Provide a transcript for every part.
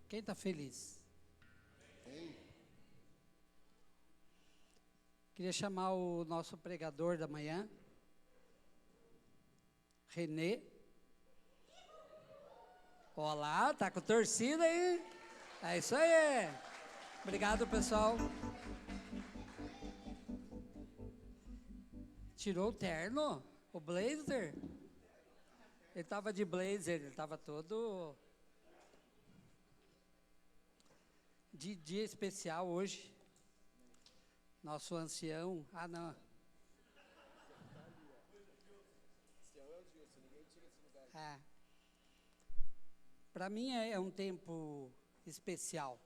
Quem está feliz? Queria chamar o nosso pregador da manhã, Renê. Olá, tá com torcida aí? É isso aí. Obrigado, pessoal. Tirou o terno? O blazer? Ele estava de blazer, ele estava todo de dia especial hoje. Nosso ancião. Ah, não. Para mim é um tempo especial,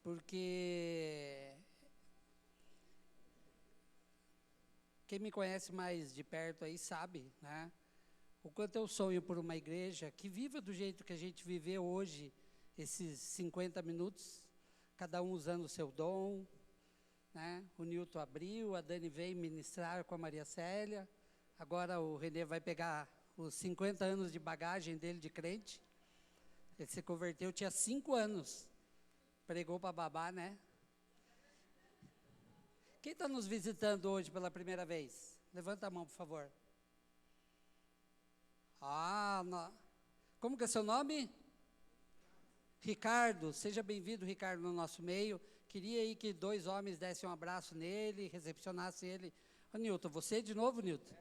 porque quem me conhece mais de perto aí sabe, né? O quanto eu sonho por uma igreja que viva do jeito que a gente viveu hoje, esses 50 minutos, cada um usando o seu dom, né? O Nilton abriu, a Dani veio ministrar com a Maria Célia, agora o Renê vai pegar os 50 anos de bagagem dele de crente. Ele se converteu, tinha 5 anos, pregou para babá, né? Quem está nos visitando hoje pela primeira vez? Levanta a mão, por favor. Como que é seu nome? Ricardo, seja bem-vindo, Ricardo, no nosso meio. Queria aí que 2 homens dessem um abraço nele, recepcionassem ele. Ô, Nilton, você de novo, Nilton?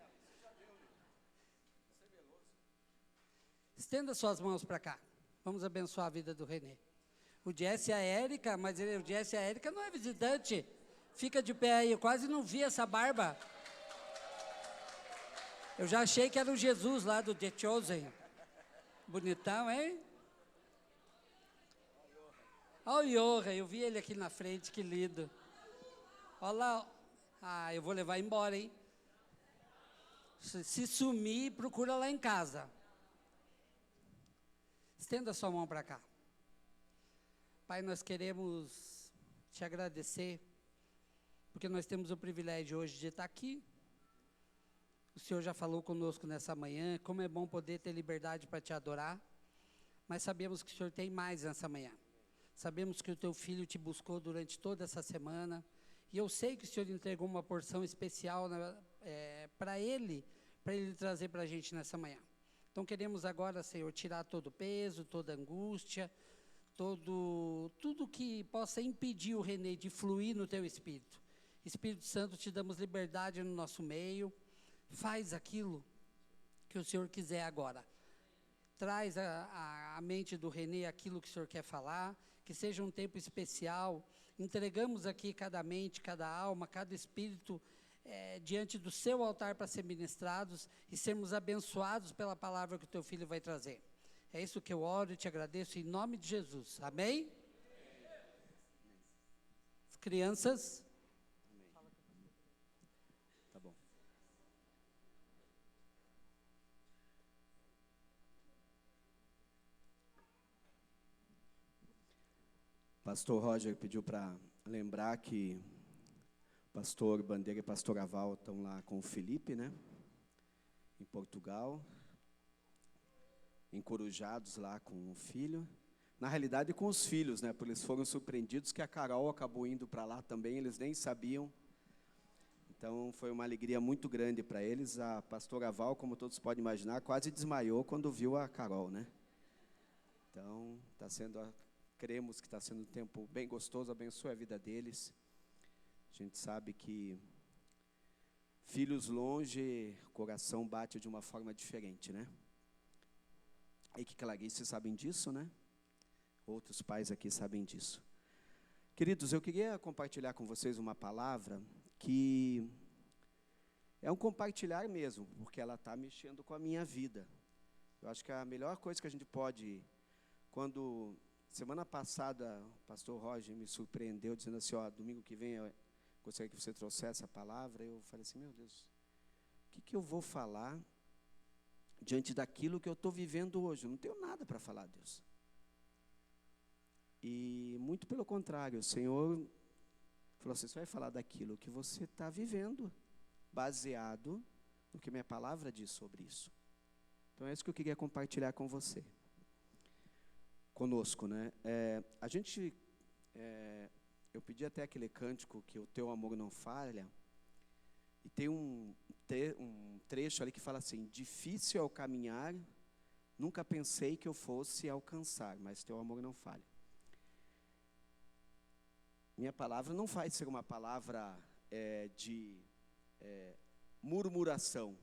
Estenda suas mãos para cá. Vamos abençoar a vida do Renê. O Jesse e a Érica, mas o Jesse e a Érica não é visitante. Fica de pé aí, eu quase não vi essa barba. Eu já achei que era o Jesus lá do The Chosen. Bonitão, hein? Olha o Johan, eu vi ele aqui na frente, que lindo. Olha lá. Eu vou levar embora, hein? Se sumir, procura lá em casa. Estenda sua mão para cá. Pai, nós queremos te agradecer, porque nós temos o privilégio hoje de estar aqui. O Senhor já falou conosco nessa manhã, como é bom poder ter liberdade para te adorar, mas sabemos que o Senhor tem mais nessa manhã. Sabemos que o teu filho te buscou durante toda essa semana, e eu sei que o Senhor entregou uma porção especial para ele trazer para a gente nessa manhã. Então queremos agora, Senhor, tirar todo o peso, toda a angústia, tudo que possa impedir o Renê de fluir no teu Espírito. Espírito Santo, te damos liberdade no nosso meio. Faz aquilo que o Senhor quiser agora. Traz a mente do Renê aquilo que o Senhor quer falar, que seja um tempo especial. Entregamos aqui cada mente, cada alma, cada espírito diante do seu altar para ser ministrados e sermos abençoados pela palavra que o teu filho vai trazer. É isso que eu oro e te agradeço em nome de Jesus. Amém? As crianças. Tá bom. Pastor Roger pediu para lembrar que pastor Bandeira e pastor Aval estão lá com o Felipe, né? Em Portugal. Encorujados lá com o filho. Na realidade, com os filhos, né? Porque eles foram surpreendidos que a Carol acabou indo para lá também, eles nem sabiam. Então, foi uma alegria muito grande para eles. A pastora Val, como todos podem imaginar, quase desmaiou quando viu a Carol, né? Então, cremos que está sendo um tempo bem gostoso, abençoe a vida deles. A gente sabe que filhos longe, o coração bate de uma forma diferente, né? E que Clarice sabem disso, né? Outros pais aqui sabem disso. Queridos, eu queria compartilhar com vocês uma palavra que é um compartilhar mesmo, porque ela está mexendo com a minha vida. Eu acho que a melhor coisa que a gente pode, quando semana passada o pastor Roger me surpreendeu dizendo assim, domingo que vem eu gostaria que você trouxesse essa palavra, eu falei assim, meu Deus, o que eu vou falar diante daquilo que eu estou vivendo hoje? Eu não tenho nada para falar, Deus. E muito pelo contrário, o Senhor falou assim, você vai falar daquilo que você está vivendo, baseado no que minha palavra diz sobre isso. Então é isso que eu queria compartilhar com você. conosco, né? Eu pedi até aquele cântico que o teu amor não falha, e tem um trecho ali que fala assim: difícil é o caminhar, nunca pensei que eu fosse alcançar, mas teu amor não falha. Minha palavra não vai ser uma palavra de murmuração,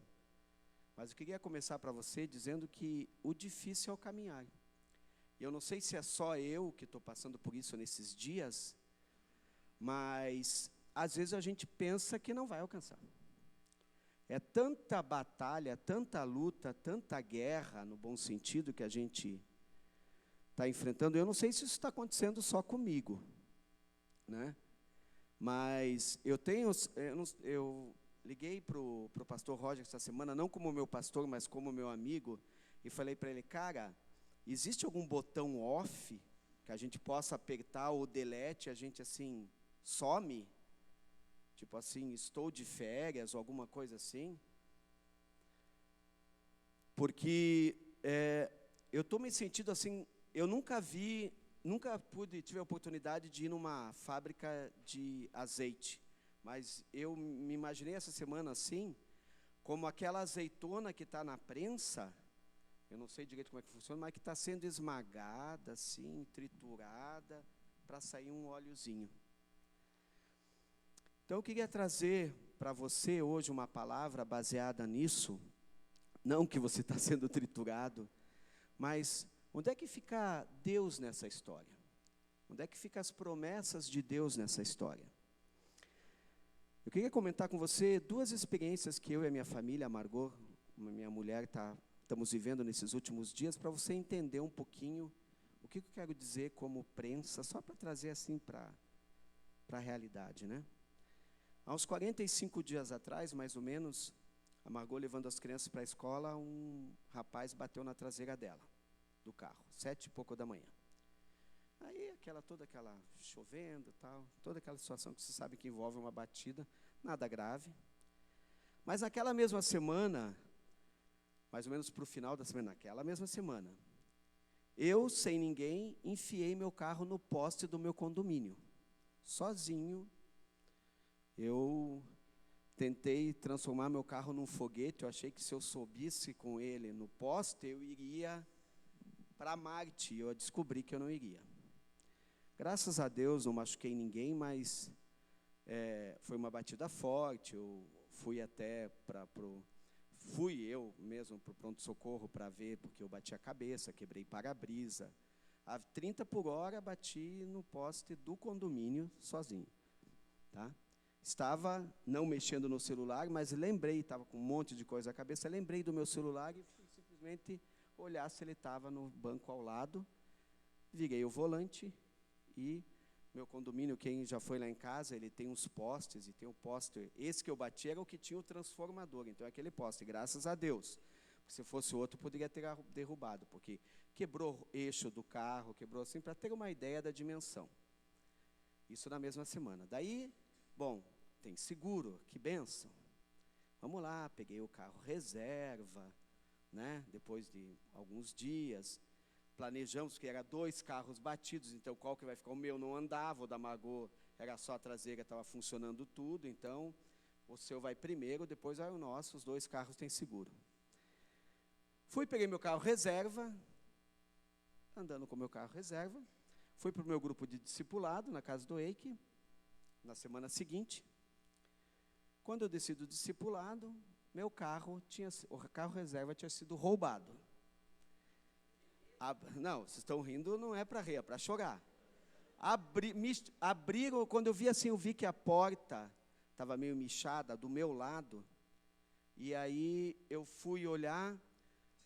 mas eu queria começar para você dizendo que o difícil é o caminhar. Eu não sei se é só eu que estou passando por isso nesses dias, mas às vezes a gente pensa que não vai alcançar. É tanta batalha, tanta luta, tanta guerra, no bom sentido, que a gente está enfrentando. Eu não sei se isso está acontecendo só comigo, né? Mas eu liguei para o pastor Roger essa semana, não como meu pastor, mas como meu amigo, e falei para ele: cara, existe algum botão off que a gente possa apertar, ou delete, a gente assim some? Tipo assim, estou de férias, ou alguma coisa assim? Porque eu estou me sentindo assim, eu nunca tive a oportunidade de ir numa fábrica de azeite, mas eu me imaginei essa semana assim, como aquela azeitona que está na prensa, eu não sei direito como é que funciona, mas que está sendo esmagada, assim, triturada, para sair um óleozinho. Então, eu queria trazer para você hoje uma palavra baseada nisso, não que você está sendo triturado, mas onde é que fica Deus nessa história? Onde é que ficam as promessas de Deus nessa história? Eu queria comentar com você 2 experiências que eu e a minha família, a Margot, minha mulher, estamos vivendo nesses últimos dias, para você entender um pouquinho o que eu quero dizer como prensa, só para trazer assim para a realidade, né? Há uns 45 dias atrás, mais ou menos, a Margot levando as crianças para a escola, um rapaz bateu na traseira dela, do carro, 7h pouco da manhã. Aí, toda aquela chovendo, tal, toda aquela situação que você sabe que envolve uma batida, nada grave. Mas naquela mesma semana, mais ou menos para o final da semana, naquela mesma semana, eu, sem ninguém, enfiei meu carro no poste do meu condomínio, sozinho. Eu tentei transformar meu carro num foguete. Eu achei que se eu subisse com ele no poste, eu iria para Marte. Eu descobri que eu não iria. Graças a Deus, não machuquei ninguém, mas foi uma batida forte. Eu fui eu mesmo para o pronto-socorro para ver, porque eu bati a cabeça, quebrei para-brisa. A 30 por hora, bati no poste do condomínio, sozinho. Tá? Estava não mexendo no celular, mas lembrei, estava com um monte de coisa na cabeça, lembrei do meu celular e fui simplesmente olhar se ele estava no banco ao lado. Virei o volante e meu condomínio, quem já foi lá em casa, ele tem uns postes, e tem um poste, esse que eu bati era o que tinha o transformador, então é aquele poste, graças a Deus. Se fosse outro, poderia ter derrubado, porque quebrou o eixo do carro, quebrou assim, para ter uma ideia da dimensão. Isso na mesma semana. Daí, bom, tem seguro, que bênção. Vamos lá, peguei o carro reserva, né? Depois de alguns dias, planejamos que era 2 carros batidos, então qual que vai ficar? O meu não andava, o da Margot era só a traseira, estava funcionando tudo, então o seu vai primeiro, depois vai o nosso, os 2 carros têm seguro. Peguei meu carro reserva, andando com meu carro reserva, fui para o meu grupo de discipulado, na casa do Eike, na semana seguinte. Quando eu desci do discipulado, o carro reserva tinha sido roubado. Não, vocês estão rindo, não é para rir, é para chorar. Abriram, quando eu vi assim, eu vi que a porta estava meio michada do meu lado, e aí eu fui olhar,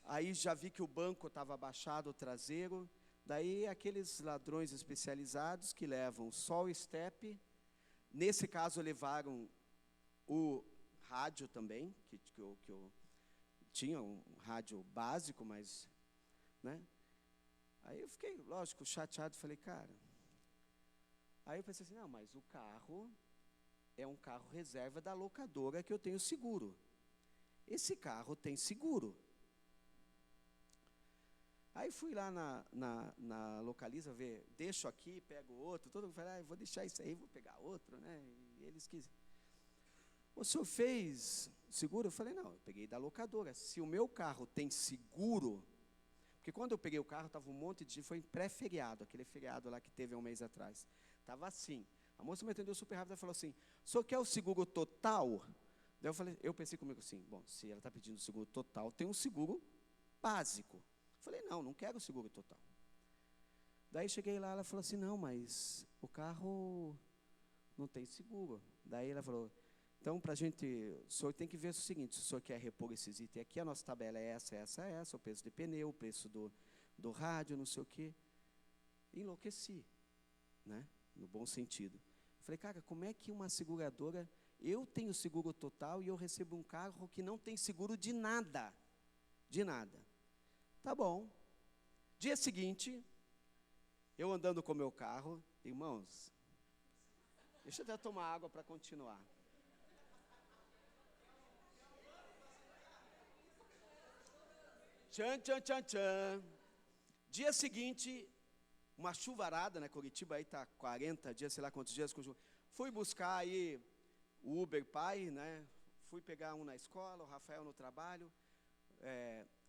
aí já vi que o banco estava abaixado, o traseiro, daí aqueles ladrões especializados que levam só o estepe, nesse caso levaram o rádio também, que eu tinha um rádio básico, mas, né? Aí eu fiquei, lógico, chateado, falei, cara. Aí eu pensei assim, não, mas o carro é um carro reserva da locadora que eu tenho seguro. Esse carro tem seguro. Aí fui lá na Localiza ver, deixo aqui, pego outro, todo mundo fala, vou deixar isso aí, vou pegar outro, né? E eles quis. O senhor fez seguro? Eu falei, não, eu peguei da locadora. Se o meu carro tem seguro, porque quando eu peguei o carro, estava um monte de, foi em pré-feriado, aquele feriado lá que teve há um mês atrás. Estava assim. A moça me atendeu super rápido e falou assim, o senhor quer o seguro total? Daí eu pensei comigo assim, bom, se ela está pedindo seguro total, tem um seguro básico. Falei, não quero seguro total. Daí cheguei lá, ela falou assim, não, mas o carro não tem seguro. Daí ela falou, então, para a gente, o senhor tem que ver o seguinte, se o senhor quer repor esses itens aqui, a nossa tabela é essa, o preço de pneu, o preço do rádio, não sei o quê. Enlouqueci, né? No bom sentido. Falei, cara, como é que uma seguradora, eu tenho seguro total e eu recebo um carro que não tem seguro de nada. De nada. Tá bom. Dia seguinte, eu andando com o meu carro, irmãos, deixa eu até tomar água para continuar. Tchan, tchan, tchan, tchan. Dia seguinte, uma chuvarada, né? Curitiba aí está 40 dias, sei lá quantos dias. Fui buscar aí o Uber Pai, né? Fui pegar um na escola, o Rafael no trabalho.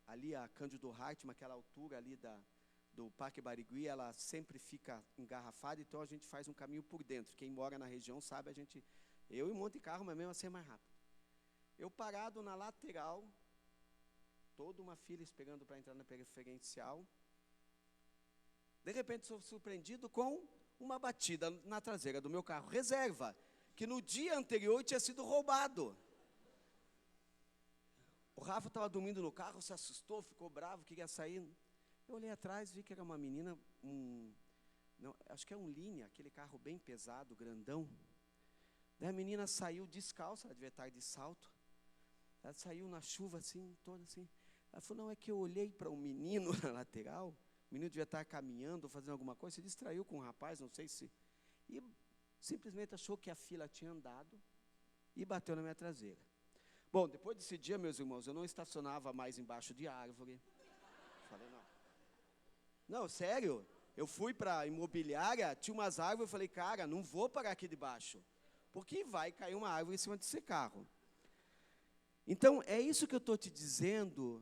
Ali a Cândido Hartmann, aquela altura ali do Parque Barigui, ela sempre fica engarrafada, então a gente faz um caminho por dentro. Quem mora na região sabe, eu e um monte de carro, mas mesmo assim é mais rápido. Eu parado na lateral, toda uma fila esperando para entrar na preferencial. De repente sou surpreendido com uma batida na traseira do meu carro, reserva, que no dia anterior tinha sido roubado. O Rafa estava dormindo no carro, se assustou, ficou bravo, queria sair. Eu olhei atrás, vi que era uma menina, acho que é um Linha, aquele carro bem pesado, grandão. Daí a menina saiu descalça, ela devia estar de salto. Ela saiu na chuva assim, toda assim. Ela falou, não, é que eu olhei para um menino na lateral, o menino devia estar caminhando, fazendo alguma coisa, se distraiu com um rapaz, não sei se... E simplesmente achou que a fila tinha andado e bateu na minha traseira. Bom, depois desse dia, meus irmãos, eu não estacionava mais embaixo de árvore. Falei, não. Não, sério, eu fui para a imobiliária, tinha umas árvores, eu falei, cara, não vou parar aqui debaixo, porque vai cair uma árvore em cima desse carro. Então, é isso que eu estou te dizendo.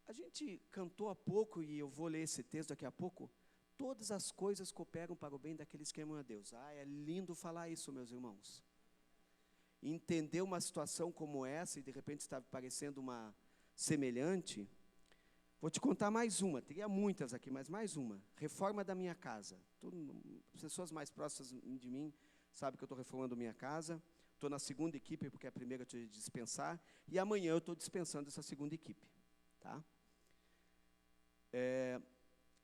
A gente cantou há pouco, e eu vou ler esse texto daqui a pouco, todas as coisas cooperam para o bem daqueles que amam a Deus. É lindo falar isso, meus irmãos. Entender uma situação como essa, e de repente está parecendo uma semelhante, vou te contar mais uma, teria muitas aqui, mas mais uma. Reforma da minha casa. Pessoas mais próximas de mim sabem que eu estou reformando minha casa. Estou na segunda equipe, porque a primeira eu tive de dispensar, e amanhã eu estou dispensando essa segunda equipe. Tá?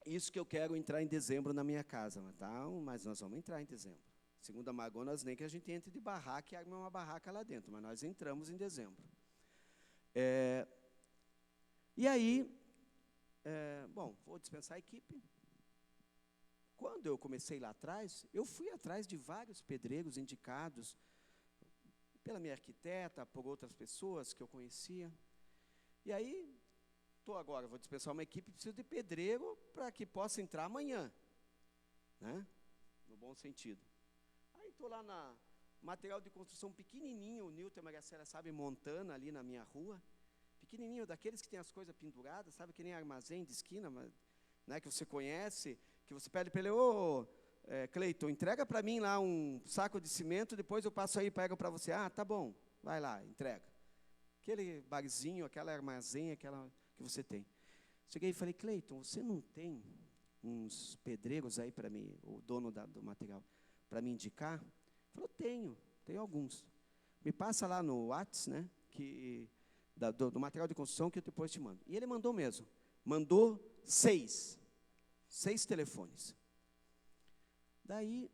Isso que eu quero entrar em dezembro na minha casa, tá? Mas nós vamos entrar em dezembro. Segundo a Margot, nós nem que a gente entre de barraca e arme uma barraca lá dentro, mas nós entramos em dezembro. E aí, bom, vou dispensar a equipe. Quando eu comecei lá atrás, eu fui atrás de vários pedreiros indicados pela minha arquiteta, por outras pessoas que eu conhecia. E aí, agora, vou dispensar uma equipe, preciso de pedreiro para que possa entrar amanhã. Né? No bom sentido. Aí estou lá na material de construção pequenininho, o Nilton e a Maricela sabem, Montana, ali na minha rua. Pequenininho, daqueles que tem as coisas penduradas, sabe, que nem armazém de esquina, mas, né, que você conhece, que você pede para ele, Cleiton, entrega para mim lá um saco de cimento, depois eu passo aí e pego para você. Ah, tá bom, vai lá, entrega. Aquele barzinho, aquela armazém, aquela que você tem. Cheguei e falei, Cleiton, você não tem uns pedreiros aí para mim, o dono do material, para me indicar? Ele falou, tenho alguns. Me passa lá no WhatsApp, né, do material de construção que eu depois te mando. E ele mandou mesmo. Mandou 6 telefones. Daí,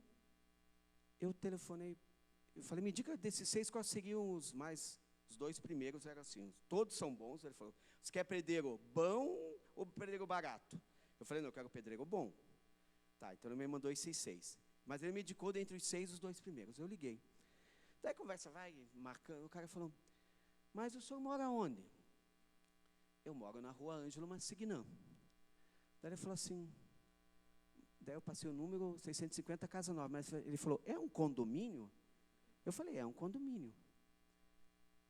eu telefonei, eu falei, me diga desses 6, quais seriam os 2 primeiros, eram assim, todos são bons. Ele falou, você quer pedreiro bom ou pedreiro barato? Eu falei, não, eu quero pedreiro bom. Tá, então ele me mandou esses 6. Mas ele me indicou dentre os 6 os 2 primeiros. Eu liguei. Daí a conversa vai marcando, o cara falou, mas o senhor mora onde? eu moro na rua Ângelo Massignão. Daí ele falou assim, daí eu passei o número 650, Casa Nova, mas ele falou, é um condomínio? Eu falei, é um condomínio.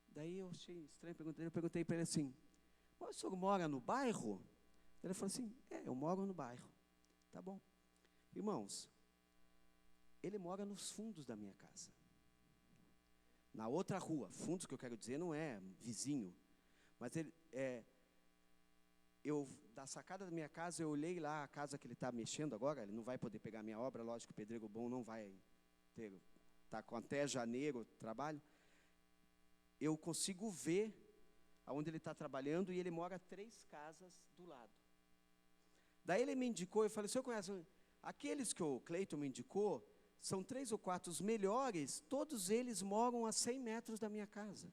Daí eu achei estranho, eu perguntei para ele assim, mas o senhor mora no bairro? Ele falou assim, eu moro no bairro. Tá bom. Irmãos, ele mora nos fundos da minha casa. Na outra rua, fundos que eu quero dizer não é vizinho, mas ele da sacada da minha casa, eu olhei lá a casa que ele está mexendo agora, ele não vai poder pegar a minha obra, lógico que o pedreiro bom não vai ter, está com até janeiro trabalho, eu consigo ver aonde ele está trabalhando e ele mora 3 casas do lado. Daí ele me indicou, eu falei, o senhor conhece, aqueles que o Cleiton me indicou, são 3 ou 4 os melhores, todos eles moram a 100 metros da minha casa.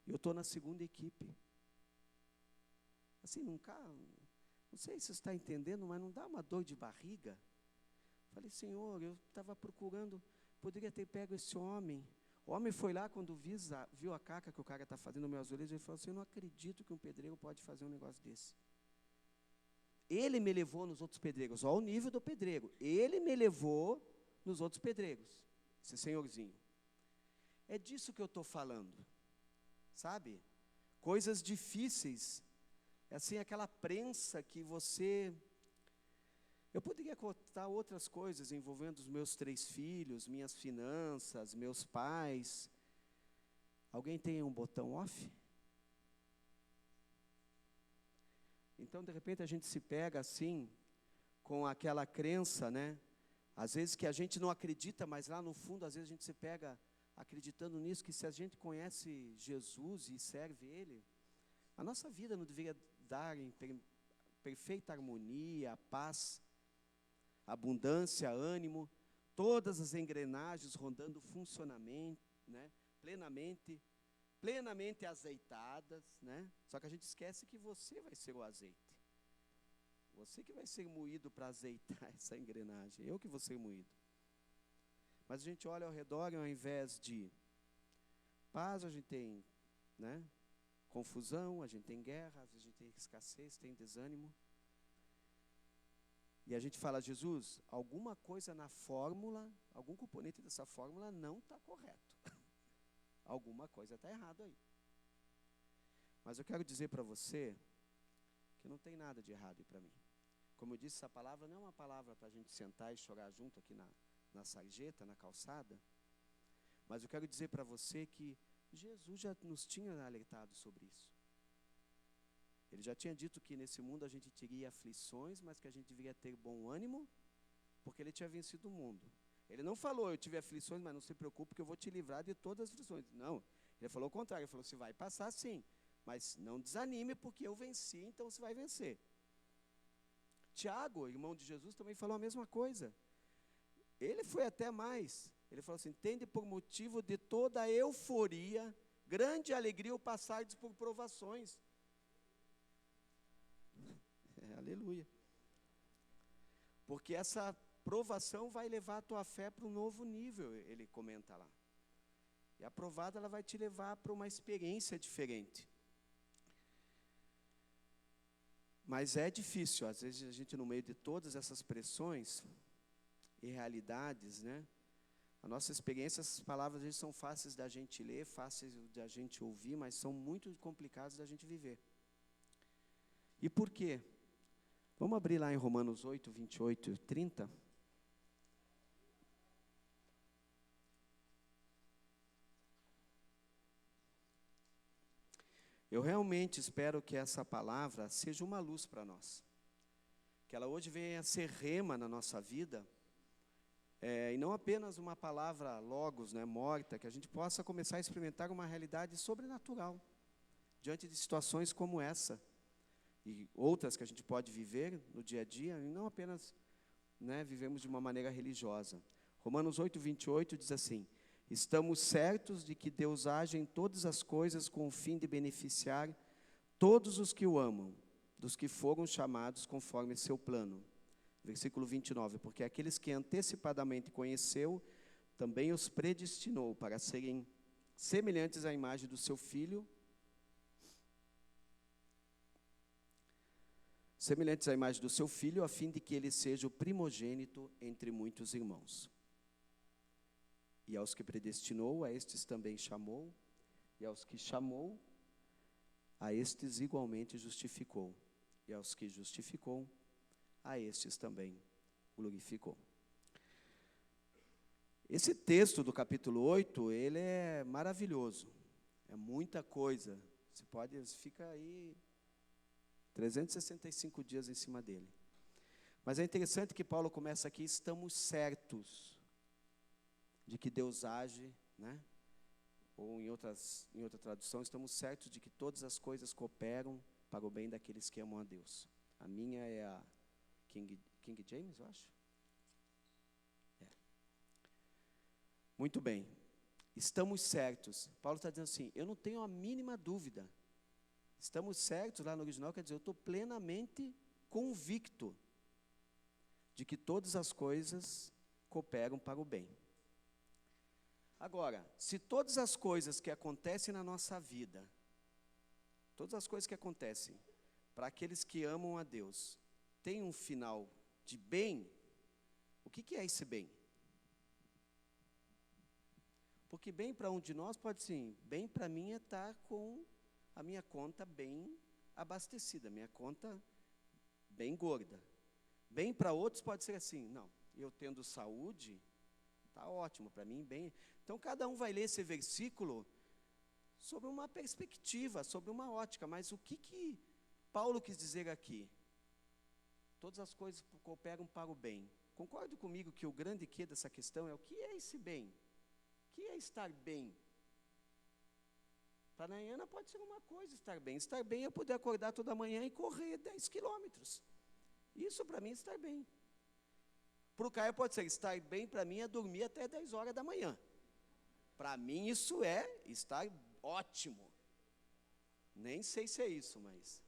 Eu estou na segunda equipe. Assim, não sei se você está entendendo, mas não dá uma dor de barriga? Falei, Senhor, eu estava procurando, poderia ter pego esse homem. O homem foi lá, quando viu a caca que o cara está fazendo no meu azulejo, ele falou assim, eu não acredito que um pedreiro pode fazer um negócio desse. Ele me levou nos outros pedreiros, olha o nível do pedreiro. Ele me levou nos outros pedreiros, esse senhorzinho. É disso que eu estou falando, sabe? Coisas difíceis, assim, aquela prensa que você... Eu poderia contar outras coisas envolvendo os meus 3 filhos, minhas finanças, meus pais. Alguém tem um botão off? Então, de repente, a gente se pega assim, com aquela crença, né? Às vezes que a gente não acredita, mas lá no fundo, às vezes a gente se pega acreditando nisso, que se a gente conhece Jesus e serve Ele, a nossa vida não deveria dar em perfeita harmonia, paz, abundância, ânimo, todas as engrenagens rodando funcionamento, né? Plenamente azeitadas, né? Só que a gente esquece que você vai ser o azeite. Você que vai ser moído para azeitar essa engrenagem. Eu que vou ser moído. Mas a gente olha ao redor e ao invés de paz, a gente tem, né, confusão, a gente tem guerra, a gente tem escassez, tem desânimo. E a gente fala, Jesus, alguma coisa na fórmula, algum componente dessa fórmula não está correto. Alguma coisa está errado aí. Mas eu quero dizer para você que não tem nada de errado aí para mim. Como eu disse, essa palavra não é uma palavra para a gente sentar e chorar junto aqui na sarjeta, na calçada. Mas eu quero dizer para você que Jesus já nos tinha alertado sobre isso. Ele já tinha dito que nesse mundo a gente teria aflições, mas que a gente deveria ter bom ânimo, porque ele tinha vencido o mundo. Ele não falou, eu tive aflições, mas não se preocupe, que eu vou te livrar de todas as aflições. Não, ele falou o contrário, ele falou, você vai passar sim, mas não desanime, porque eu venci, então você vai vencer. Tiago, irmão de Jesus, também falou a mesma coisa. Ele foi até mais, ele falou assim, tende por motivo de toda a euforia, grande alegria o passardes por provações. Aleluia. Porque essa provação vai levar a tua fé para um novo nível, ele comenta lá. E a provada, ela vai te levar para uma experiência diferente. Mas é difícil, às vezes a gente no meio de todas essas pressões e realidades, né? A nossa experiência, essas palavras às vezes são fáceis da gente ler, fáceis da gente ouvir, mas são muito complicadas da gente viver. E por quê? Vamos abrir lá em Romanos 8, 28 e 30. Eu realmente espero que essa palavra seja uma luz para nós. Que ela hoje venha a ser rema na nossa vida, e não apenas uma palavra logos, né, morta, que a gente possa começar a experimentar uma realidade sobrenatural, diante de situações como essa, e outras que a gente pode viver no dia a dia, e não apenas, né, vivemos de uma maneira religiosa. Romanos 8, 28 diz assim, estamos certos de que Deus age em todas as coisas com o fim de beneficiar todos os que o amam, dos que foram chamados conforme seu plano. Versículo 29, porque aqueles que antecipadamente conheceu, também os predestinou para serem semelhantes à imagem do seu Filho, semelhantes à imagem do seu filho, a fim de que ele seja o primogênito entre muitos irmãos. E aos que predestinou, a estes também chamou, e aos que chamou, a estes igualmente justificou, e aos que justificou, a estes também glorificou. Esse texto do capítulo 8, ele é maravilhoso, é muita coisa, fica aí 365 dias em cima dele. Mas é interessante que Paulo começa aqui, estamos certos de que Deus age, né? Ou em outra tradução, estamos certos de que todas as coisas cooperam para o bem daqueles que amam a Deus. A minha é a King James, eu acho. Muito bem. Estamos certos. Paulo está dizendo assim, eu não tenho a mínima dúvida. Estamos certos, lá no original, quer dizer, eu estou plenamente convicto de que todas as coisas cooperam para o bem. Agora, se todas as coisas que acontecem na nossa vida, todas as coisas que acontecem para aqueles que amam a Deus, têm um final de bem, o que é esse bem? Porque bem para um de nós pode ser, bem para mim é estar com a minha conta bem abastecida, minha conta bem gorda. Bem para outros pode ser assim, não, eu tendo saúde, está ótimo, para mim bem. Então cada um vai ler esse versículo sobre uma perspectiva, sobre uma ótica, mas o que Paulo quis dizer aqui? Todas as coisas cooperam para o bem. Concordo comigo que o grande quê dessa questão é o que é esse bem? O que é estar bem? Para a Nayana pode ser uma coisa estar bem. Estar bem é poder acordar toda manhã e correr 10 quilômetros. Isso para mim é estar bem. Para o Caio pode ser, estar bem para mim é dormir até 10 horas da manhã. Para mim isso é estar ótimo. Nem sei se é isso, mas...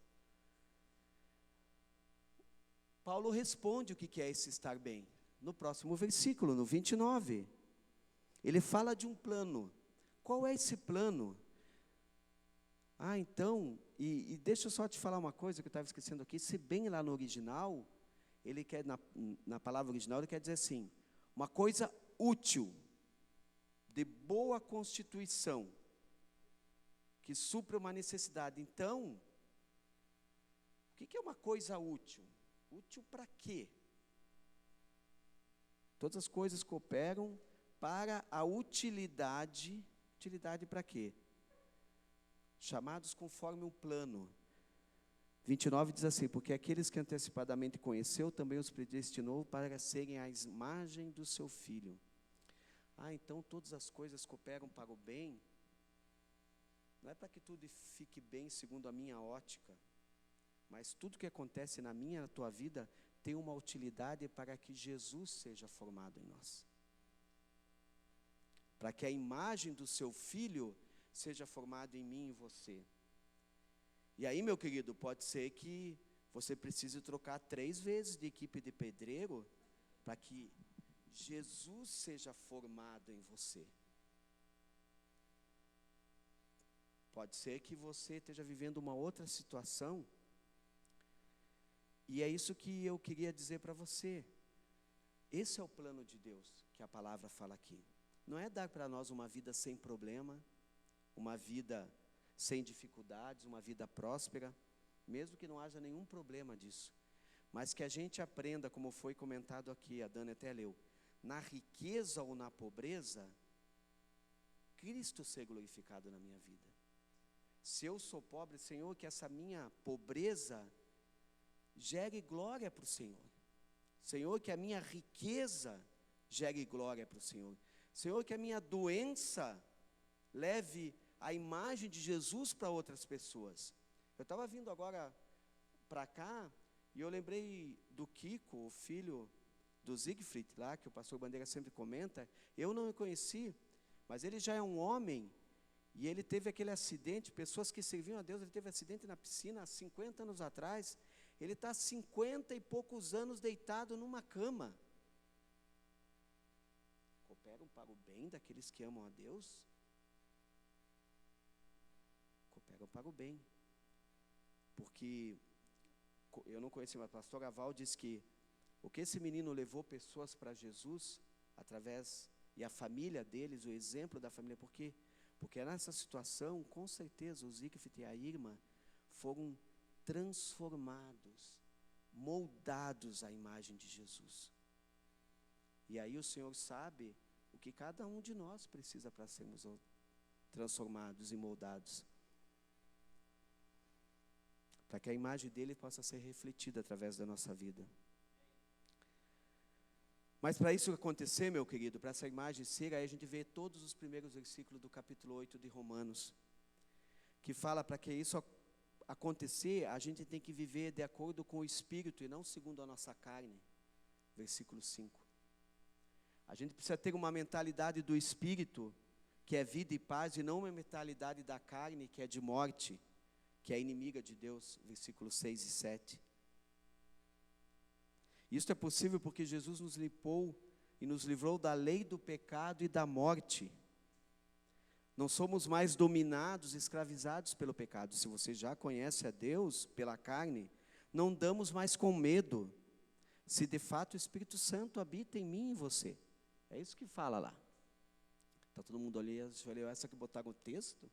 Paulo responde o que é esse estar bem. No próximo versículo, no 29. Ele fala de um plano. Qual é esse plano? Então, e deixa eu só te falar uma coisa que eu estava esquecendo aqui. Se bem lá no original, ele quer, na palavra original, ele quer dizer assim, uma coisa útil, de boa constituição, que supra uma necessidade. Então, o que é uma coisa útil? Útil para quê? Todas as coisas cooperam para a utilidade. Utilidade para quê? Chamados conforme um plano. 29 diz assim, porque aqueles que antecipadamente conheceu, também os predestinou para serem a imagem do seu Filho. Então todas as coisas cooperam para o bem. Não é para que tudo fique bem segundo a minha ótica, mas tudo que acontece na minha e na tua vida tem uma utilidade para que Jesus seja formado em nós. Para que a imagem do seu Filho seja formada em mim e em você. E aí, meu querido, pode ser que você precise trocar 3 vezes de equipe de pedreiro para que Jesus seja formado em você. Pode ser que você esteja vivendo uma outra situação. E é isso que eu queria dizer para você. Esse é o plano de Deus que a palavra fala aqui. Não é dar para nós uma vida sem problema, uma vida sem dificuldades, uma vida próspera, mesmo que não haja nenhum problema disso. Mas que a gente aprenda, como foi comentado aqui, a Dani até leu, na riqueza ou na pobreza, Cristo ser glorificado na minha vida. Se eu sou pobre, Senhor, que essa minha pobreza gere glória para o Senhor. Senhor, que a minha riqueza gere glória para o Senhor. Senhor, que a minha doença leve a imagem de Jesus para outras pessoas. Eu estava vindo agora para cá e eu lembrei do Kiko, o filho do Siegfried, lá, que o pastor Bandeira sempre comenta. Eu não o conheci, mas ele já é um homem e ele teve aquele acidente, pessoas que serviam a Deus, ele teve acidente na piscina há 50 anos atrás. Ele está há 50 e poucos anos deitado numa cama. Cooperam para o bem daqueles que amam a Deus? Cooperam para o bem. Porque eu não conheci, mas o pastor Aval disse que o que esse menino levou pessoas para Jesus, através, e a família deles, o exemplo da família, por quê? Porque nessa situação, com certeza, o Zygfrid e a Irma foram transformados, moldados à imagem de Jesus. E aí o Senhor sabe o que cada um de nós precisa para sermos transformados e moldados, para que a imagem dele possa ser refletida através da nossa vida. Mas para isso acontecer, meu querido, para essa imagem ser, aí a gente vê todos os primeiros versículos do capítulo 8 de Romanos, que fala para que isso acontecer, a gente tem que viver de acordo com o Espírito e não segundo a nossa carne. Versículo 5. A gente precisa ter uma mentalidade do Espírito, que é vida e paz, e não uma mentalidade da carne, que é de morte, que é inimiga de Deus. Versículos 6 e 7. Isso é possível porque Jesus nos limpou e nos livrou da lei do pecado e da morte. Não somos mais dominados, escravizados pelo pecado. Se você já conhece a Deus pela carne, não damos mais com medo, se de fato o Espírito Santo habita em mim e em você. É isso que fala lá. Está todo mundo ali, olhou essa que botaram o texto?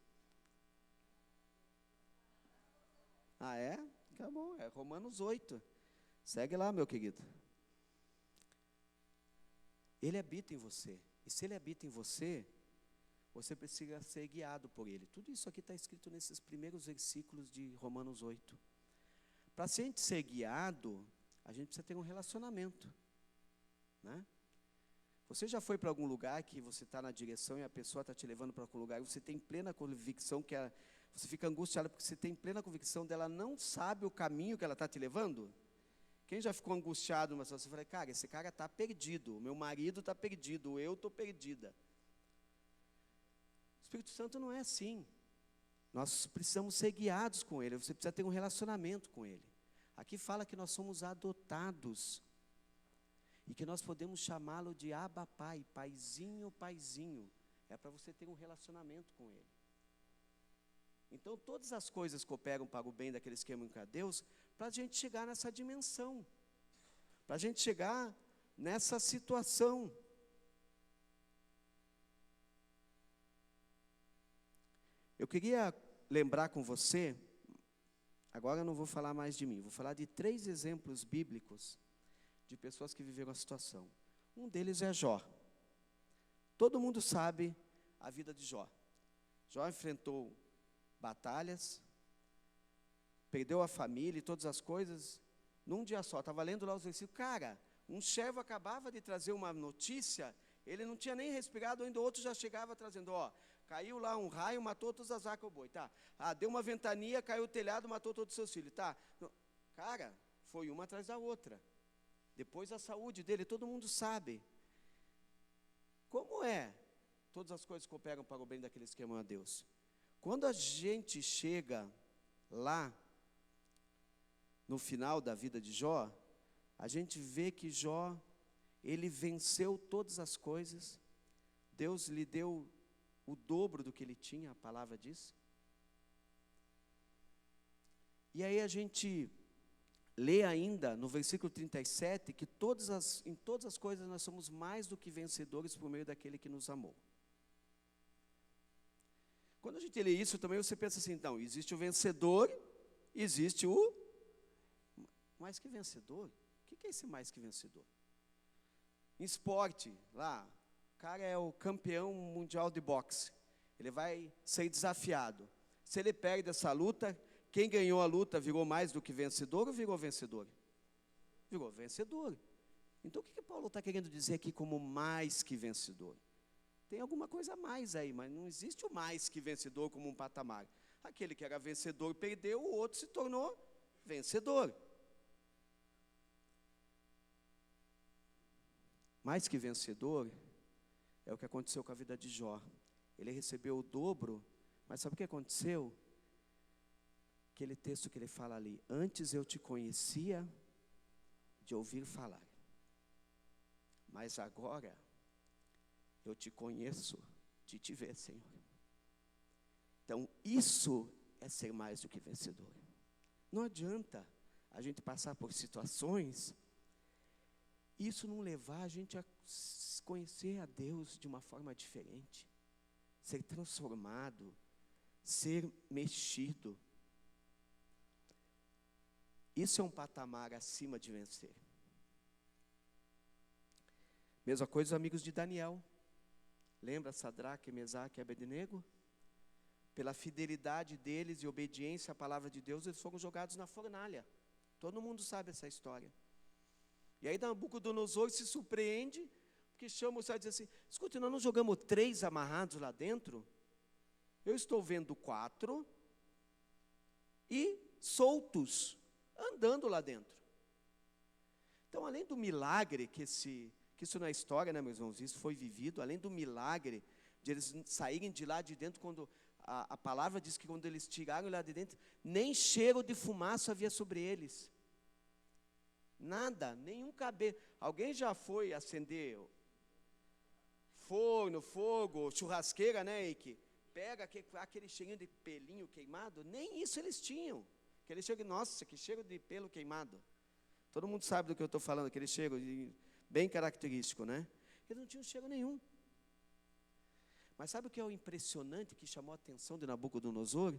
Ah, é? Tá bom, é Romanos 8. Segue lá, meu querido. Ele habita em você. E se ele habita em você, você precisa ser guiado por ele. Tudo isso aqui está escrito nesses primeiros versículos de Romanos 8. Para a gente ser guiado, a gente precisa ter um relacionamento, né? Você já foi para algum lugar que você está na direção e a pessoa está te levando para algum lugar e você tem plena convicção que você fica angustiado porque você tem plena convicção dela não sabe o caminho que ela está te levando? Quem já ficou angustiado numa situação? Você fala, cara, esse cara está perdido, o meu marido está perdido, eu estou perdida. O Espírito Santo não é assim. Nós precisamos ser guiados com ele, você precisa ter um relacionamento com ele. Aqui fala que nós somos adotados e que nós podemos chamá-lo de Abba Pai, paizinho, paizinho. É para você ter um relacionamento com ele. Então, todas as coisas cooperam para o bem daqueles que amam a Deus, para a gente chegar nessa dimensão, para a gente chegar nessa situação. Eu queria lembrar com você, agora eu não vou falar mais de mim, vou falar de 3 exemplos bíblicos de pessoas que viveram a situação. Um deles é Jó. Todo mundo sabe a vida de Jó. Jó enfrentou batalhas, perdeu a família e todas as coisas, num dia só. Estava lendo lá os versículos, cara, um servo acabava de trazer uma notícia, ele não tinha nem respirado, ainda o outro já chegava trazendo, caiu lá um raio, matou todas as vacas, o boi, tá? Deu uma ventania, caiu o telhado, matou todos os seus filhos, tá? Cara, foi uma atrás da outra. Depois a saúde dele, todo mundo sabe. Como é? Todas as coisas cooperam para o bem daqueles que amam a Deus. Quando a gente chega lá, no final da vida de Jó, a gente vê que Jó, ele venceu todas as coisas, Deus lhe deu o dobro do que ele tinha, a palavra diz. E aí a gente lê ainda no versículo 37 que em todas as coisas nós somos mais do que vencedores por meio daquele que nos amou. Quando a gente lê isso também você pensa assim, então, existe o vencedor, existe o mais que vencedor. O que é esse mais que vencedor? Em esporte, lá, o cara é o campeão mundial de boxe, ele vai ser desafiado. Se ele perde essa luta, quem ganhou a luta virou mais do que vencedor ou virou vencedor? Virou vencedor. Então o que Paulo está querendo dizer aqui como mais que vencedor? Tem alguma coisa a mais aí, mas não existe o mais que vencedor como um patamar. Aquele que era vencedor perdeu, o outro se tornou vencedor. Mais que vencedor é o que aconteceu com a vida de Jó. Ele recebeu o dobro, mas sabe o que aconteceu? Aquele texto que ele fala ali, antes eu te conhecia de ouvir falar, mas agora eu te conheço de te ver, Senhor. Então, isso é ser mais do que vencedor. Não adianta a gente passar por situações, isso não levar a gente a conhecer a Deus de uma forma diferente, ser transformado, ser mexido. Isso é um patamar acima de vencer. Mesma coisa os amigos de Daniel. Lembra Sadraque, Mesaque e Abednego? Pela fidelidade deles e obediência à palavra de Deus, eles foram jogados na fornalha. Todo mundo sabe essa história. E aí Nabucodonosor se surpreende, porque chama o céu e diz assim: escute, nós não jogamos 3 amarrados lá dentro? Eu estou vendo 4 e soltos, andando lá dentro. Então, além do milagre que isso não é história, né, meus irmãos? Isso foi vivido, além do milagre de eles saírem de lá de dentro, quando a palavra diz que quando eles tiraram lá de dentro, nem cheiro de fumaça havia sobre eles. Nada, nenhum cabelo. Alguém já foi acender forno, fogo, churrasqueira, né, Eike? Pega aquele cheirinho de pelinho queimado? Nem isso eles tinham. Aquele cheiro, nossa, que cheiro de pelo queimado. Todo mundo sabe do que eu estou falando, aquele cheiro bem característico, né? Eles não tinham cheiro nenhum. Mas sabe o que é o impressionante que chamou a atenção de Nabucodonosor?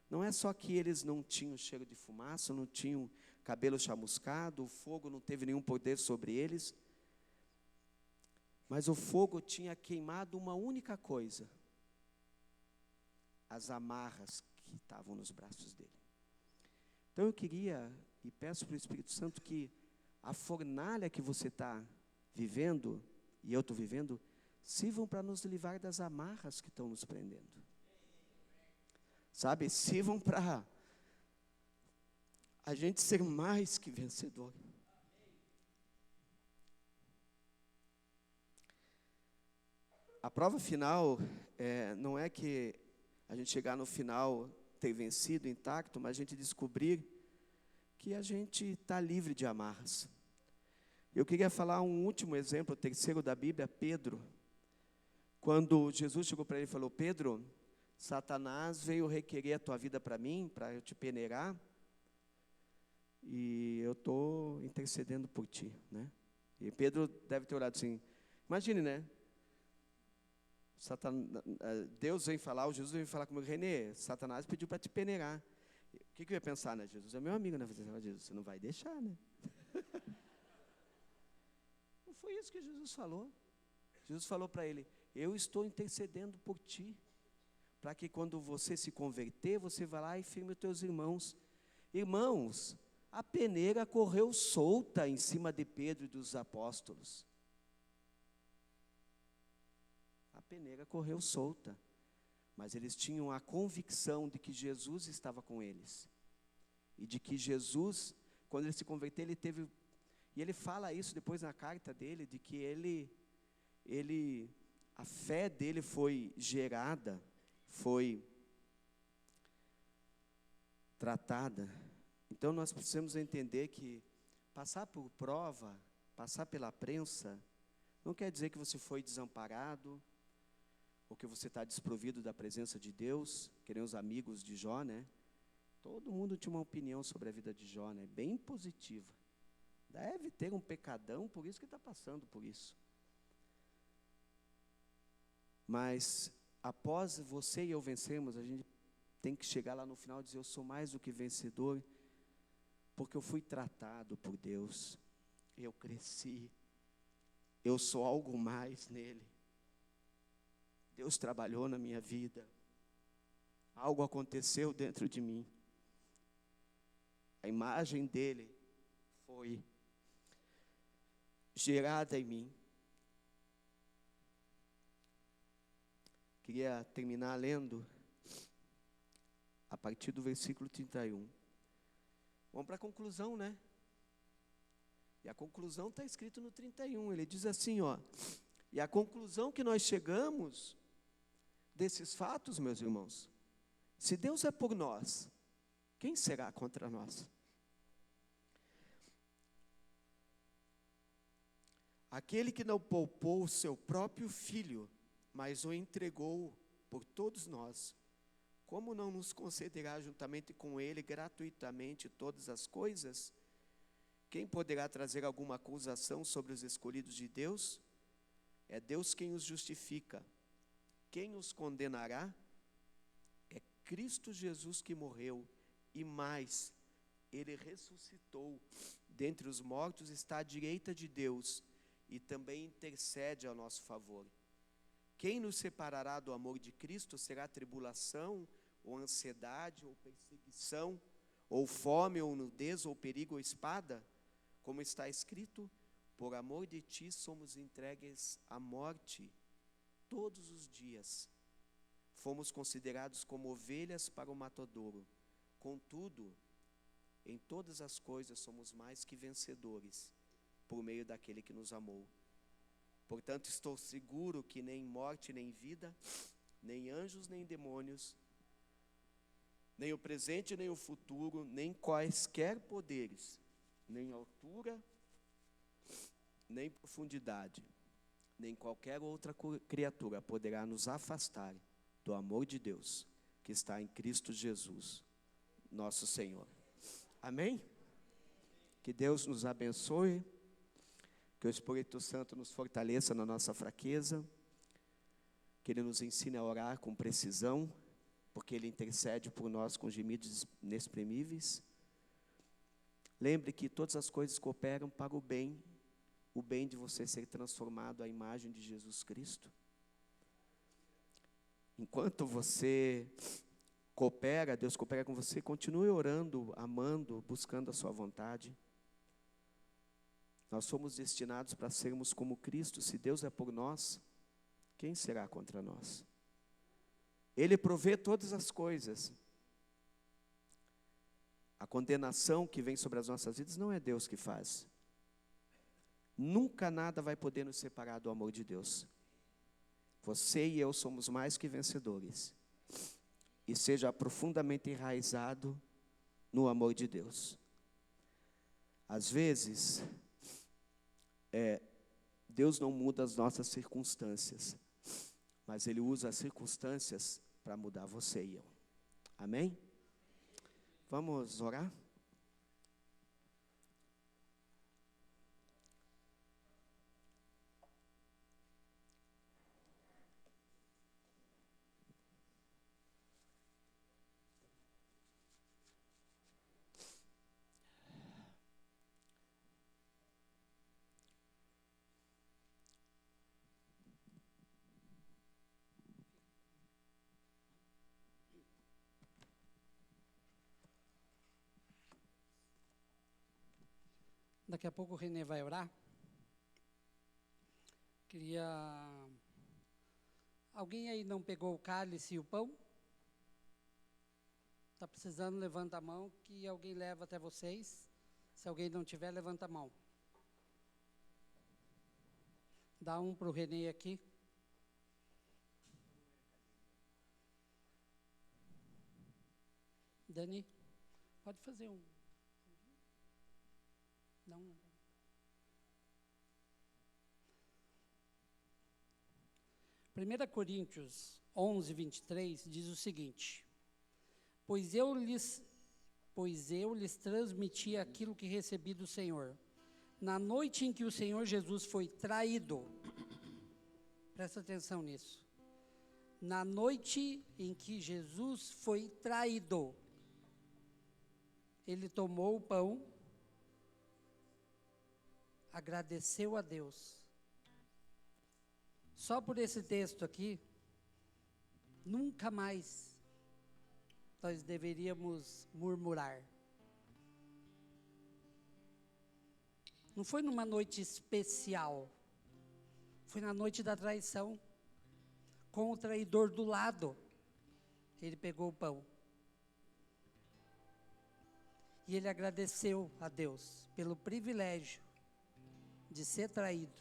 Não é só que eles não tinham cheiro de fumaça, não tinham cabelo chamuscado, o fogo não teve nenhum poder sobre eles, mas o fogo tinha queimado uma única coisa: as amarras que estavam nos braços dele. Então eu queria e peço para o Espírito Santo que a fornalha que você está vivendo, e eu estou vivendo, sirvam para nos livrar das amarras que estão nos prendendo. Sabe, sirvam para a gente ser mais que vencedor. A prova final não é que a gente chegar no final ter vencido intacto, mas a gente descobrir que a gente está livre de amarras. Eu queria falar um último exemplo, o terceiro da Bíblia, Pedro. Quando Jesus chegou para ele e falou: Pedro, Satanás veio requerer a tua vida para mim, para eu te peneirar, e eu estou intercedendo por ti, né? E Pedro deve ter orado assim, imagine, né? Deus vem falar, o Jesus vem falar comigo: Renê, Satanás pediu para te peneirar. O que eu ia pensar, né? Jesus é meu amigo, né? Jesus, você não vai deixar, né? Não foi isso que Jesus falou. Jesus falou para ele: eu estou intercedendo por ti, para que quando você se converter, você vá lá e firme os teus irmãos. Irmãos, a peneira correu solta em cima de Pedro e dos apóstolos. A peneira correu solta, mas eles tinham a convicção de que Jesus estava com eles, e de que Jesus, quando ele se converteu, ele teve, e ele fala isso depois na carta dele, de que a fé dele foi gerada, foi tratada. Então nós precisamos entender que passar por prova, passar pela prensa, não quer dizer que você foi desamparado, ou que você está desprovido da presença de Deus, que nem os amigos de Jó, né? Todo mundo tinha uma opinião sobre a vida de Jó, né? Bem positiva. Deve ter um pecadão, por isso que está passando por isso. Mas, após você e eu vencermos, a gente tem que chegar lá no final e dizer: eu sou mais do que vencedor, porque eu fui tratado por Deus, eu cresci, eu sou algo mais nele. Deus trabalhou na minha vida, algo aconteceu dentro de mim, a imagem dele foi gerada em mim. Queria terminar lendo a partir do versículo 31. Vamos para a conclusão, né? E a conclusão está escrito no 31. Ele diz assim, ó: e a conclusão que nós chegamos desses fatos, meus irmãos: se Deus é por nós, quem será contra nós? Aquele que não poupou o seu próprio filho, mas o entregou por todos nós, como não nos concederá juntamente com Ele gratuitamente todas as coisas? Quem poderá trazer alguma acusação sobre os escolhidos de Deus? É Deus quem os justifica. Quem os condenará? É Cristo Jesus que morreu, e mais, Ele ressuscitou dentre os mortos, está à direita de Deus, e também intercede a nosso favor. Quem nos separará do amor de Cristo? Será tribulação, ou ansiedade, ou perseguição, ou fome, ou nudez, ou perigo, ou espada? Como está escrito, por amor de ti somos entregues à morte todos os dias. Fomos considerados como ovelhas para o matadouro. Contudo, em todas as coisas somos mais que vencedores, por meio daquele que nos amou. Portanto, estou seguro que nem morte, nem vida, nem anjos, nem demônios, nem o presente, nem o futuro, nem quaisquer poderes, nem altura, nem profundidade, nem qualquer outra criatura poderá nos afastar do amor de Deus, que está em Cristo Jesus, nosso Senhor. Amém? Que Deus nos abençoe, que o Espírito Santo nos fortaleça na nossa fraqueza, que Ele nos ensine a orar com precisão, porque Ele intercede por nós com gemidos inexprimíveis. Lembre que todas as coisas cooperam para o bem de você ser transformado à imagem de Jesus Cristo. Enquanto você coopera, Deus coopera com você, continue orando, amando, buscando a sua vontade. Nós somos destinados para sermos como Cristo. Se Deus é por nós, quem será contra nós? Ele provê todas as coisas. A condenação que vem sobre as nossas vidas não é Deus que faz. Nunca nada vai poder nos separar do amor de Deus. Você e eu somos mais que vencedores. E seja profundamente enraizado no amor de Deus. Às vezes, Deus não muda as nossas circunstâncias, mas Ele usa as circunstâncias para mudar você e eu. Amém? Vamos orar? Daqui a pouco o Renê vai orar. Queria... Alguém aí não pegou o cálice e o pão? Está precisando, levanta a mão, que alguém leva até vocês. Se alguém não tiver, levanta a mão. Dá um para o Renê aqui. Dani, pode fazer um. Não. 1 Coríntios 11, 23 diz o seguinte: Pois eu lhes transmiti aquilo que recebi do Senhor. Na noite em que o Senhor Jesus foi traído, presta atenção nisso. Na noite em que Jesus foi traído, Ele tomou o pão, agradeceu a Deus. Só por esse texto aqui, nunca mais nós deveríamos murmurar. Não foi numa noite especial, foi na noite da traição, com o traidor do lado. Ele pegou o pão e ele agradeceu a Deus pelo privilégio de ser traído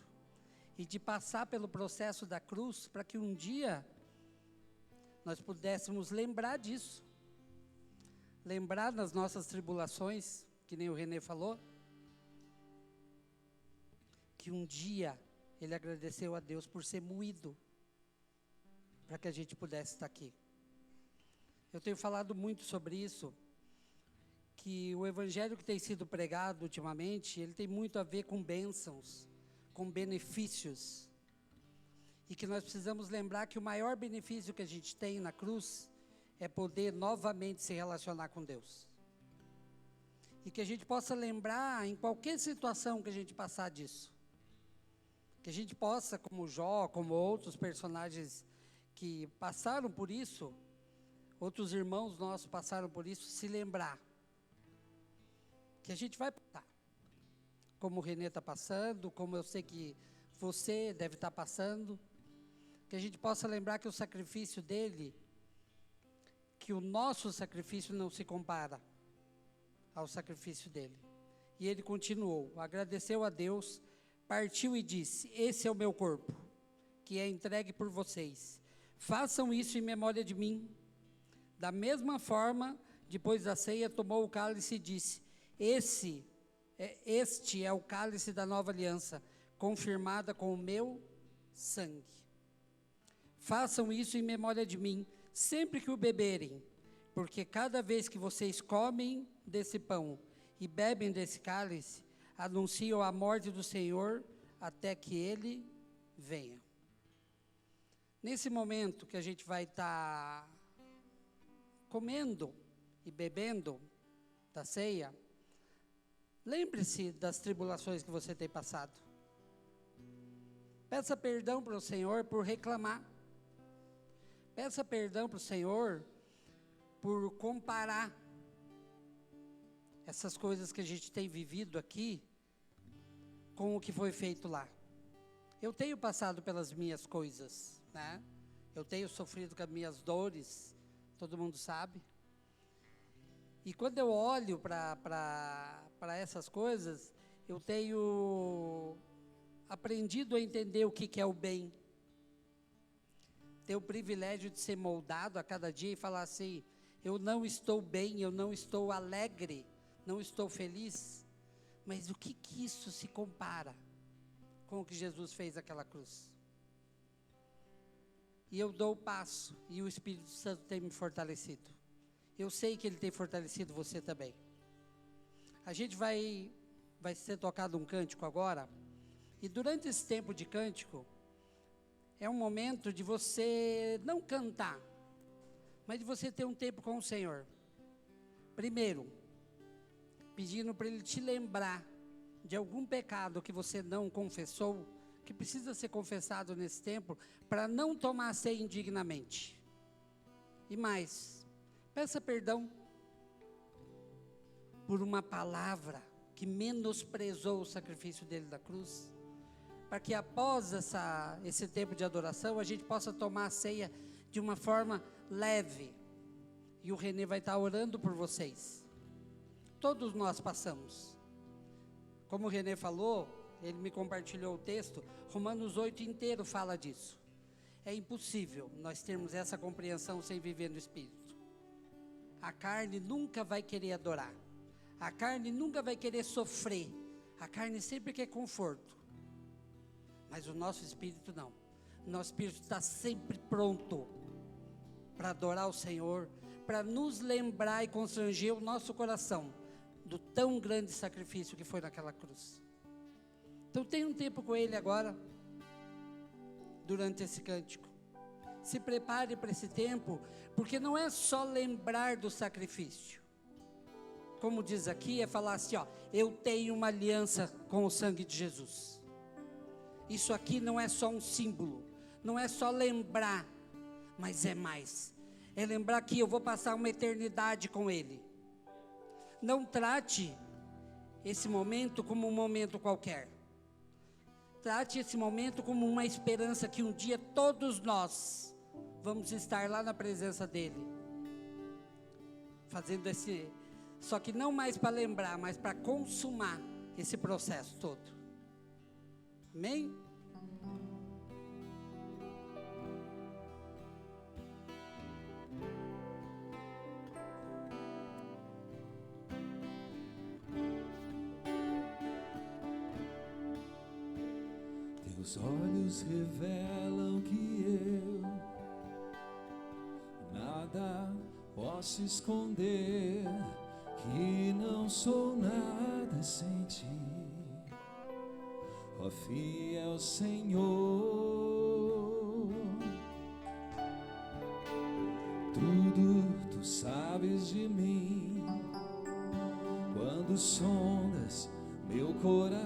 e de passar pelo processo da cruz, para que um dia nós pudéssemos lembrar disso, lembrar das nossas tribulações, que nem o Renê falou, que um dia ele agradeceu a Deus por ser moído, para que a gente pudesse estar aqui. Eu tenho falado muito sobre isso, que o evangelho que tem sido pregado ultimamente, ele tem muito a ver com bênçãos, com benefícios. E que nós precisamos lembrar que o maior benefício que a gente tem na cruz é poder novamente se relacionar com Deus. E que a gente possa lembrar em qualquer situação que a gente passar disso. Que a gente possa, como Jó, como outros personagens que passaram por isso, outros irmãos nossos passaram por isso, se lembrar que a gente vai passar. Como o Renê está passando, como eu sei que você deve estar passando, que a gente possa lembrar que o sacrifício dele, que o nosso sacrifício não se compara ao sacrifício dele. E ele continuou, agradeceu a Deus, partiu e disse: esse é o meu corpo, que é entregue por vocês. Façam isso em memória de mim. Da mesma forma, depois da ceia, tomou o cálice e disse: este é o cálice da nova aliança, confirmada com o meu sangue. Façam isso em memória de mim, sempre que o beberem, porque cada vez que vocês comem desse pão e bebem desse cálice, anunciam a morte do Senhor até que Ele venha. Nesse momento que a gente vai estar comendo e bebendo da ceia, lembre-se das tribulações que você tem passado. Peça perdão para o Senhor por reclamar. Peça perdão para o Senhor por comparar essas coisas que a gente tem vivido aqui com o que foi feito lá. Eu tenho passado pelas minhas coisas, né? Eu tenho sofrido com as minhas dores, todo mundo sabe. E quando eu olho para essas coisas, eu tenho aprendido a entender o que é o bem. Ter o privilégio de ser moldado a cada dia e falar assim: eu não estou bem, eu não estou alegre, não estou feliz, mas o que isso se compara com o que Jesus fez naquela cruz? E eu dou o passo, e o Espírito Santo tem me fortalecido. Eu sei que Ele tem fortalecido você também. A gente vai ser tocado um cântico agora, e durante esse tempo de cântico, é um momento de você não cantar, mas de você ter um tempo com o Senhor. Primeiro, pedindo para Ele te lembrar de algum pecado que você não confessou, que precisa ser confessado nesse tempo, para não tomar a ceia indignamente. E mais, peça perdão por uma palavra que menosprezou o sacrifício dele da cruz, para que após esse tempo de adoração, a gente possa tomar a ceia de uma forma leve. E o Renê vai estar orando por vocês. Todos nós passamos. Como o Renê falou, ele me compartilhou o texto, Romanos 8 inteiro fala disso. É impossível nós termos essa compreensão sem viver no Espírito. A carne nunca vai querer adorar. A carne nunca vai querer sofrer. A carne sempre quer conforto. Mas o nosso espírito não. O nosso espírito está sempre pronto para adorar o Senhor, para nos lembrar e constranger o nosso coração do tão grande sacrifício que foi naquela cruz. Então tenha um tempo com Ele agora, durante esse cântico. Se prepare para esse tempo, porque não é só lembrar do sacrifício. Como diz aqui, é falar assim, ó: eu tenho uma aliança com o sangue de Jesus. Isso aqui não é só um símbolo, não é só lembrar, mas é mais. É lembrar que eu vou passar uma eternidade com Ele. Não trate esse momento como um momento qualquer. Trate esse momento como uma esperança que um dia todos nós vamos estar lá na presença dEle. Fazendo só que não mais para lembrar, mas para consumar esse processo todo. Amém? Teus olhos revelam que eu nada posso posso esconder que não sou nada sem ti, ó fiel Senhor. Tudo tu sabes de mim, quando sondas meu coração.